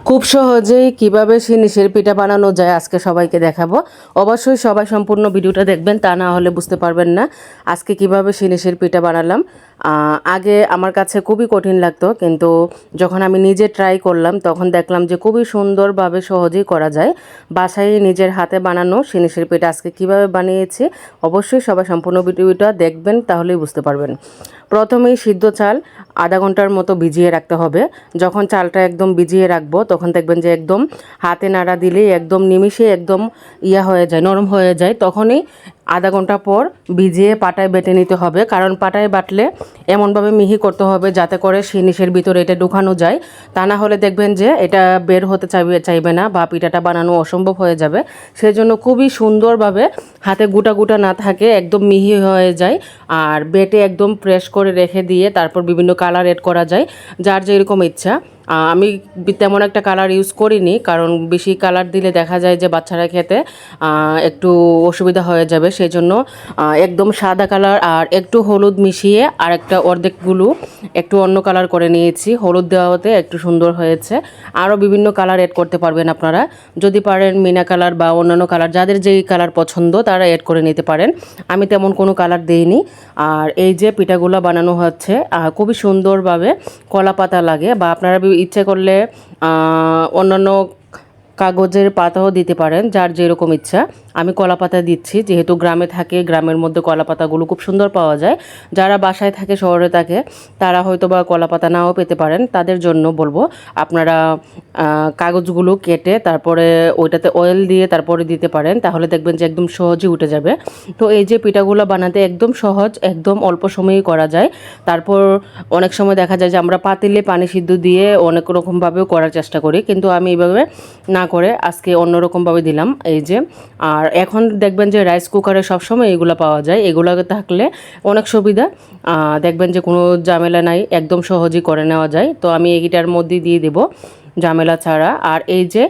খুব সহজেই কিভাবে সিনিসের পিঠা বানানো যায় আজকে সবাইকে দেখাবো। অবশ্যই সবাই সম্পূর্ণ ভিডিওটা দেখবেন, তা না হলে বুঝতে পারবেন না আজকে কিভাবে সিনিসের পিঠা বানালাম। আগে আমার কাছে খুবই কঠিন লাগতো, কিন্তু যখন আমি নিজে ট্রাই করলাম তখন দেখলাম যে খুবই সুন্দরভাবে সহজেই করা যায়। বাসায় নিজের হাতে বানানো সিনিসের পিঠা আজকে কিভাবে বানিয়েছি অবশ্যই সবাই সম্পূর্ণ ভিডিওটা দেখবেন, তাহলেই বুঝতে পারবেন। প্রথমেই সিদ্ধ চাল আধা ঘন্টার মতো ভিজিয়ে রাখতে হবে। যখন চালটা একদম ভিজিয়ে রাখবো তখন দেখবেন যে একদম হাতে নাড়া দিলেই একদম নিমিষে একদম হয়ে যায়, নরম হয়ে যায়। তখনই আধা ঘন্টা পর ভিজিয়ে পাটায় বেটে নিতে হবে, কারণ পাটায় বাটলে এমনভাবে মিহি করতে হবে যাতে করে সিনিসের ভিতরে এটা ঢুকানো যায়। তা না হলে দেখবেন যে এটা বের হতে চাইবে না বা পিঠাটা বানানো অসম্ভব হয়ে যাবে। সেজন্য খুবই সুন্দরভাবে হাতে গুটা গুটা না থাকে একদম মিহি হয়ে যায়। আর বেটে একদম প্রেস করে রেখে দিয়ে তারপর বিভিন্ন কালার এড করা যায়, যার যেরকম ইচ্ছা। আমি তেমন একটা কালার ইউজ করিনি, কারণ বেশি কালার দিলে দেখা যায় যে বাচ্চারা খেতে একটু অসুবিধা হয়ে যাবে। সেই জন্য একদম সাদা কালার আর একটু হলুদ মিশিয়ে আর একটা অর্ধেকগুলো একটু অন্য কালার করে নিয়েছি। হলুদ দেওয়াতে একটু সুন্দর হয়েছে। আরও বিভিন্ন কালার এড করতে পারবেন আপনারা, যদি পারেন মিনা কালার বা অন্যান্য কালার, যাদের যেই কালার পছন্দ তারা এড করে নিতে পারেন। আমি তেমন কোনো কালার দিইনি। আর এই যে পিঠাগুলো বানানো হচ্ছে খুবই সুন্দরভাবে কলা পাতা লাগে, বা আপনারা ইচ্ছে করলে অন্যান্য কাগজের পাতাও দিতে পারেন, যার যেরকম ইচ্ছা। আমি কলা পাতা দিচ্ছি, যেহেতু গ্রামে থাকে, গ্রামের মধ্যে কলা পাতাগুলো খুব সুন্দর পাওয়া যায়। যারা বাসায় থাকে, শহরে থাকে, তারা হয়তো বা কলা পাতা নাও পেতে পারেন। তাদের জন্য বলবো আপনারা কাগজগুলো কেটে তারপরে ওইটাতে অয়েল দিয়ে তারপরে দিতে পারেন, তাহলে দেখবেন যে একদম সহজে উঠে যাবে। তো এই যে পিঠাগুলো বানাতে একদম সহজ, একদম অল্প সময়েই করা যায়। তারপর অনেক সময় দেখা যায় যে আমরা পাতিলে পানি সিদ্ধ দিয়ে অনেক রকমভাবেও করার চেষ্টা করি, কিন্তু আমি এইভাবে না করে আজকে অন্যরকমভাবে দিলাম। এই যে আর এখন দেখবেন যে রাইস কুকারে সবসময় এগুলো পাওয়া যায়, এগুলো থাকলে অনেক সুবিধা। দেখবেন যে কোনো ঝামেলা নাই, একদম সহজেই করে নেওয়া যায়। তো আমি এইটার মধ্যে দিয়ে দেব ঝামেলা ছাড়া। আর এই যে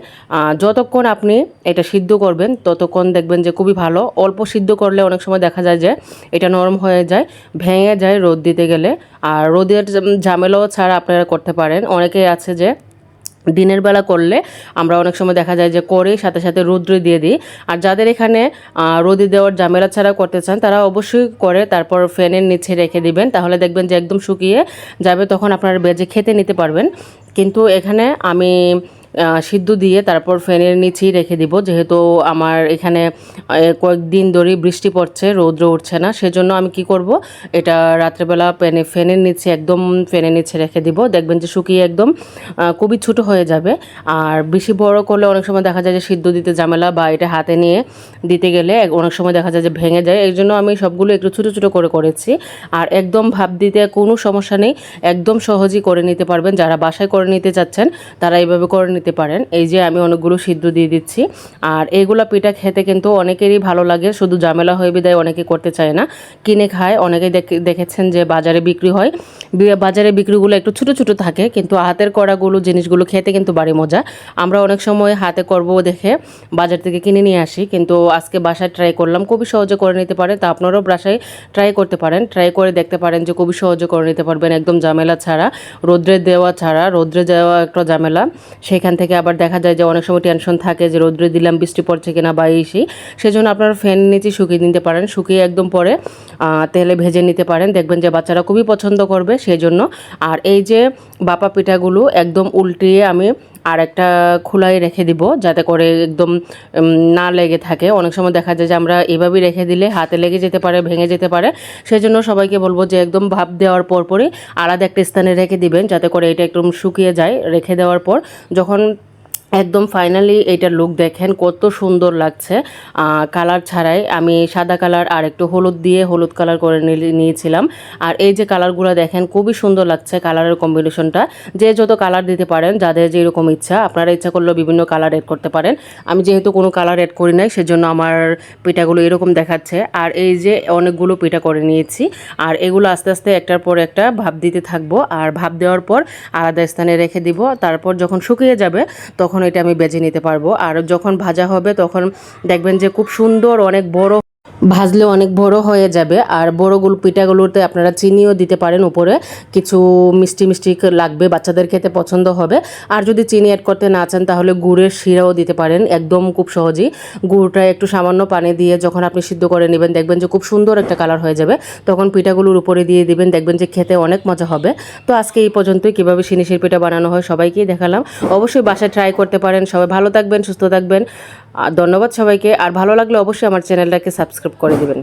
যতক্ষণ আপনি এটা সিদ্ধ করবেন ততক্ষণ দেখবেন যে খুবই ভালো। অল্প সিদ্ধ করলে অনেক সময় দেখা যায় যে এটা নরম হয়ে যায়, ভেঙে যায় রোদ দিতে গেলে। আর রোদের ঝামেলাও ছাড়া আপনারা করতে পারেন। অনেকেই আছে যে দিনের বেলা করলে আমরা অনেক সময় দেখা যায় যে করে সাথে সাথে রোদ্রে দিয়ে দিই। আর যাদের এখানে রোদে দেওয়ার ঝামেলা ছাড়া করতে চান তারা অবশ্যই করে তারপর ফ্যানের নিচে রেখে দিবেন, তাহলে দেখবেন যে একদম শুকিয়ে যাবে, তখন আপনারা বেজে খেতে নিতে পারবেন। কিন্তু এখানে আমি সিদ্ধ দিয়ে তারপর ফ্যানের নিচেই রেখে দিব, যেহেতু আমার এখানে কয়েকদিন ধরেই বৃষ্টি পড়ছে, রৌদ্র উঠছে না। সেজন্য আমি কি করব, এটা রাত্রেবেলা ফ্যানের নিচে একদম ফ্যানের নিচে রেখে দিব, দেখবেন যে শুকিয়ে একদম খুবই ছোটো হয়ে যাবে। আর বেশি বড় করলে অনেক সময় দেখা যায় যে সিদ্ধ দিতে ঝামেলা, বা এটা হাতে নিয়ে দিতে গেলে অনেক সময় দেখা যায় যে ভেঙে যায়। এই জন্য আমি সবগুলো একটু ছোটো ছোটো করে করেছি। আর একদম ভাপ দিতে কোনো সমস্যা নেই, একদম সহজেই করে নিতে পারবেন। যারা বাসায় করে নিতে চাচ্ছেন তারা এইভাবে করে নিতে পারেন। এই যে আমি অনেকগুলো সিদ্ধ দিয়ে দিচ্ছি। আর এইগুলো পিঠা খেতে কিন্তু অনেকেরই ভালো লাগে, শুধু ঝামেলা হয়ে বিদায় অনেকে করতে চায় না, কিনে খায়। অনেকেই দেখেছেন যে বাজারে বিক্রি হয়, বাজারে বিক্রিগুলো একটু ছোটো ছোটো থাকে, কিন্তু হাতের করাগুলো জিনিসগুলো খেতে কিন্তু বাড়ি মজা। আমরা অনেক সময় হাতে করবো দেখে বাজার থেকে কিনে নিয়ে আসি, কিন্তু আজকে বাসায় ট্রাই করলাম, খুবই সহজে করে নিতে পারেন। তা আপনারাও বাসায় ট্রাই করতে পারেন, ট্রাই করে দেখতে পারেন যে খুবই সহজে করে নিতে পারবেন, একদম ঝামেলা ছাড়া, রোদ্রে দেওয়া ছাড়া। রোদ্রে দেওয়া একটা ঝামেলা, সেখান থেকে আবার দেখা যায় যে অনেক সময় টেনশন থাকে যে রোদ্রে দিলাম বৃষ্টি পড়ছে কিনা বা সেই, সেজন্য আপনারা ফ্যান নিচে শুকিয়ে নিতে পারেন, শুকিয়ে একদম পরে তেলে ভেজে নিতে পারেন। দেখবেন যে বাচ্চারা খুবই পছন্দ করবে সেজন্য। আর এই যে বাপা পিঠাগুলো একদম উল্টিয়ে আমি আর একটা খোলাই রেখে দিব, যাতে করে একদম না লেগে থাকে। অনেক সময় দেখা যায় যে আমরা এভাবেই রেখে দিলে হাতে লেগে যেতে পারে, ভেঙে যেতে পারে। সেজন্য সবাইকে বলবো যে একদম ভাপ দেওয়ার পরই আলাদা একটা স্থানে রেখে দিবেন, যাতে করে এটা একদম শুকিয়ে যায়। রেখে দেওয়ার পর যখন একদম ফাইনালি এইটার লুক দেখেন কত সুন্দর লাগছে, কালার ছাড়াই। আমি সাদা কালার আর একটু হলুদ দিয়ে হলুদ কালার করে নিয়েছিলাম। আর এই যে কালারগুলো দেখেন খুবই সুন্দর লাগছে, কালারের কম্বিনেশনটা। যে যত কালার দিতে পারেন, যাদের যেরকম ইচ্ছা, আপনারা ইচ্ছা করলেও বিভিন্ন কালার এড করতে পারেন। আমি যেহেতু কোনো কালার এড করি নাই সেজন্য আমার পিঠাগুলো এরকম দেখাচ্ছে। আর এই যে অনেকগুলো পিঠা করে নিয়েছি, আর এগুলো আস্তে আস্তে একটার পর একটা ভাপ দিতে থাকবো। আর ভাপ দেওয়ার পর আলাদা স্থানে রেখে দিব, তারপর যখন শুকিয়ে যাবে তখন এটা আমি বেজে নিতে পারবো। আর যখন ভাজা হবে তখন দেখবেন যে খুব সুন্দর অনেক বড় ভাজলে অনেক বড় হয়ে যাবে। আর বড়গুলো পিঠাগুলোতে আপনারা চিনিও দিতে পারেন, উপরে কিছু মিষ্টি মিষ্টি লাগবে, বাচ্চাদের খেতে পছন্দ হবে। আর যদি চিনি অ্যাড করতে না চান তাহলে গুড়ের শিরাও দিতে পারেন, একদম খুব সহজেই। গুড়টা একটু সামান্য পানি দিয়ে যখন আপনি সিদ্ধ করে নেবেন দেখবেন যে খুব সুন্দর একটা কালার হয়ে যাবে, তখন পিঠাগুলোর উপরে দিয়ে দিবেন, দেখবেন যে খেতে অনেক মজা হবে। তো আজকে এই পর্যন্তই, কীভাবে সিনিসের পিঠা বানানো হয় সবাইকেই দেখালাম। অবশ্যই বাসায় ট্রাই করতে পারেন। সবাই ভালো থাকবেন, সুস্থ থাকবেন। আর ধন্যবাদ সবাইকে। আর ভালো লাগলে অবশ্যই আমার চ্যানেলটাকে সাবস্ক্রাইব করে দিবেন।